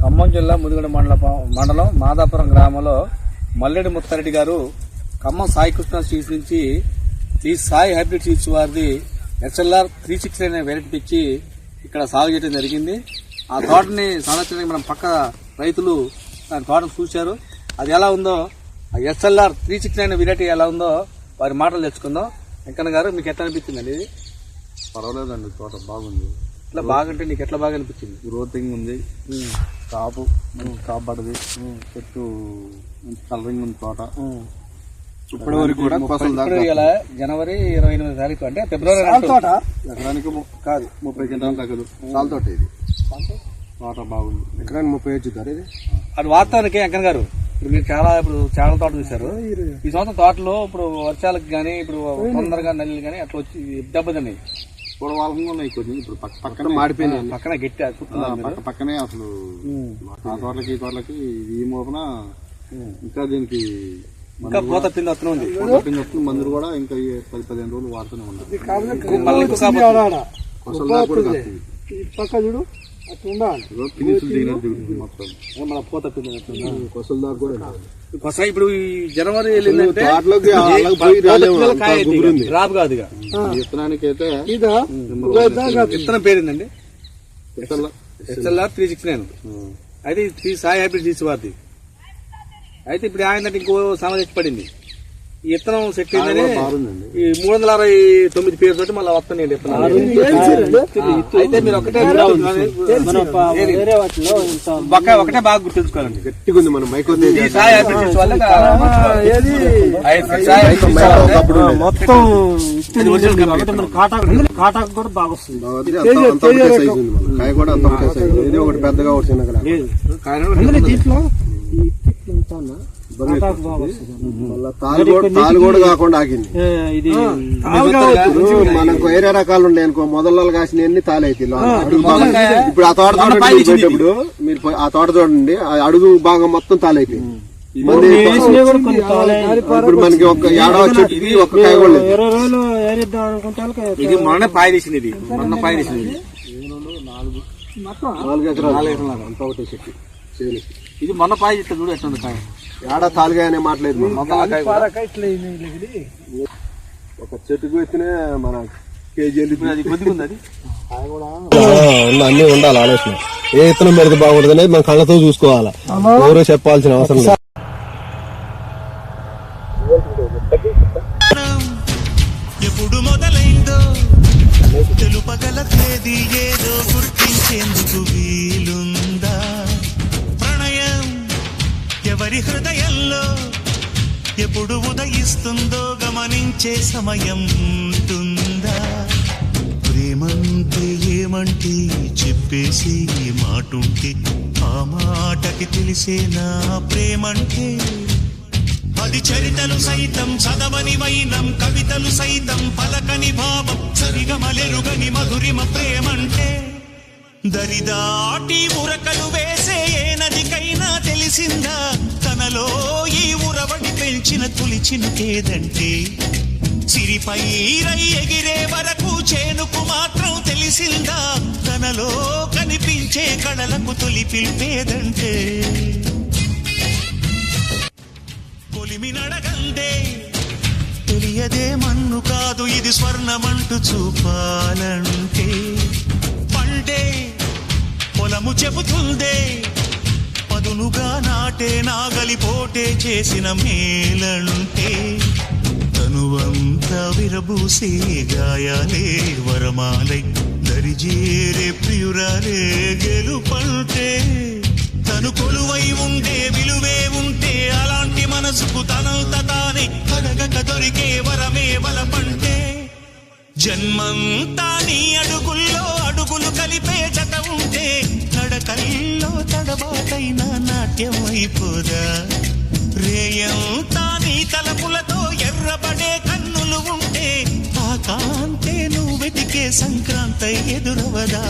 ఖమ్మం జిల్లా ముదిగొండ మండలం మాదాపురం గ్రామంలో మల్లెడి ముత్తారెడ్డి గారు ఖమ్మం సాయికృష్ణ సీడ్స్ నుంచి ఈ సాయి హైబ్రిడ్ సీడ్స్ వారిది SLR 360 అనే వెరైటీ తెచ్చి ఇక్కడ సాగు చేయడం జరిగింది. ఆ తోటని సంవత్సరానికి మనం పక్క రైతులు దాని తోటను చూశారు. అది ఎలా ఉందో, ఆ SLR 360 అనే వెరైటీ ఎలా ఉందో వారి మాటలు తెచ్చుకుందాం. వెంకన్న గారు, మీకు ఎట్లా అనిపించింది అండి? ఇది పర్వాలేదండి, తోట బాగుంది. ఇట్లా బాగుంటే నీకు ఎట్లా బాగా అనిపించింది? గ్రోతింగ్ ఉంది, కాపు పడది, చెట్టు కలరింగ్ ఉంది తోట. ఇప్పటి వరకు కూడా జనవరి 28వ తారీఖు అంటే ఫిబ్రవరి ఎకరానికి కాదు 30 క్వింటాలు తగ్గదు. చాలా తోట ఇది, తోట బాగుంది. ఎకరానికి 30 వచ్చుతారు ఇది. అది వాస్తవానికి వెంకన్న గారు, ఇప్పుడు మీరు చాలా తోట చూశారు. ఈ సంవత్సరం తోటలో ఇప్పుడు వర్షాలకు గానీ, ఇప్పుడు తొందరగా నల్లి కానీ అట్లా వచ్చి దెబ్బతిన్నాయి. పొడవాలంగా ఉన్నాయి కొన్ని. ఇప్పుడు పక్కన మాడిపోయినాయి, పక్కన గట్టి పక్కనే అసలు ఆ తోటలకి ఈ తోటలకి ఈ మోపన ఇంకా దీనికి ఇంకా పూత పిండి వస్తుంది. మందులు కూడా ఇంకా 10-15 రోజులు వాడుతూనే ఉన్నారు. ఇప్పుడు ఈ జనవరి వెళ్ళిందంటే రాబు కాదు. విత్తనానికి అయితే విత్తనం పేరుందండి SLR 369. అయితే సాయి హైబ్రిడ్ సీడ్స్ వారిది. అయితే ఇప్పుడు ఆయన ఇంకో సమస్య పడింది. ఈ విత్తనం సెట్ అయిందని ఈ 369 పేరు తోటి మళ్ళీ వస్తున్నాయండి విత్తనాలు. అయితే మీరు ఒకటే బాగా గుర్తుంచుకోవాలండి. గట్టిగా ఉంది మనం ఈ సాయి హైబ్రిడ్ సీడ్స్ వల్ల మొత్తం కాటాకు కూడా బాగా వస్తుంది. కాయ కూడా ఇది ఒకటి పెద్దగా వచ్చింది. దీంట్లో తాలు కూడా కాకుండా ఆగింది. మనకు వేరే రకాలు ఉండే అనుకో, మొదలలో కాసిన తాలు అయితే ఇప్పుడు ఆ తోట చూడేటప్పుడు మీరు ఆ తోట చూడండి, అడుగు భాగం మొత్తం తాలు అయిపోయింది. ఇప్పుడు మనకి ఒక ఏడవ చెట్టుకి ఒక కాయ కూడా ఇది మొన్న పాయ తీసింది. ఇది మొన్న పాయ తీసింది 4 ఎకరాలు అంతా ఒకటే చెట్టు. ఇది మొన్న పాయ చెట్టు చూడు ఎట్లా ఉంది కాయ. ఏడా తాలుగా అనే మాట్లాడలేదు. ఒక చెట్టుకు ఎత్తినే మన కేజీ కొద్దిగా ఉంది. అది అన్ని ఉండాలి ఆలోచన. ఏ ఇత్తనం పెడితే బాగుంటుంది అనేది మన కళ్ళతో చూసుకోవాలా, ఎవరో చెప్పాల్సిన అవసరం లేదు. ఎప్పుడు మొదలైందో తెలుపగల తేదీ ఏదో గుర్తించేందుకు వీలుందా? ప్రణయం ఎవరి హృదయంలో ఎప్పుడు ఉదయిస్తుందో గమనించే సమయం ఉంటుందా? ప్రేమంటే ఏమంటే చెప్పేసి మాటుంటే ఆ మాటకి తెలిసేనా ప్రేమంటే? అది చరితలు సైతం చదవని వైనం, కవితలు సైతం పలకని భావం, సరిగమలెరుగని మధురిమ ప్రేమంటే. దరిదాటి ఉరకలు వేసే ఏ నదికైనా తెలిసిందా తనలో ఈ ఉరవడి పెంచిన తొలి చినుకేదంటే? సిరిపై రై ఎగిరే వరకు చేనుకు మాత్రం తెలిసిందా తనలో కనిపించే కళలకు తొలి పిలిపేదంటే? కొలిమి నడగందే తెలియదే మన్ను కాదు ఇది స్వర్ణమంటూ చూపాలంటే. పండే పొలము చెబుతుందే పదునుగా నాటే నాగలి పోటే చేసిన మేలంటే. తనువంతా విరబూసే గాయాలే వరమాలై దరిజేరే ప్రియురాలే గెలుపంటే. తను కొలువై ఉండే విలువే ఉంటే అలాంటి మనసుకు తనంత తానే అడగక దొరికే వరమే బలపంటే. జన్మంతా నీ అడుగుల్లో అడుగులు కలిపే జత ఉంటే నడకల్లో తడబాటైన నాట్యం అయిపోదా? రేయంతా నీ తలపులతో ఎర్రబడే కన్నులు ఉంటే ఆ కాంతే నువ్వు వెతికే సంక్రాంతి ఎదురవదా?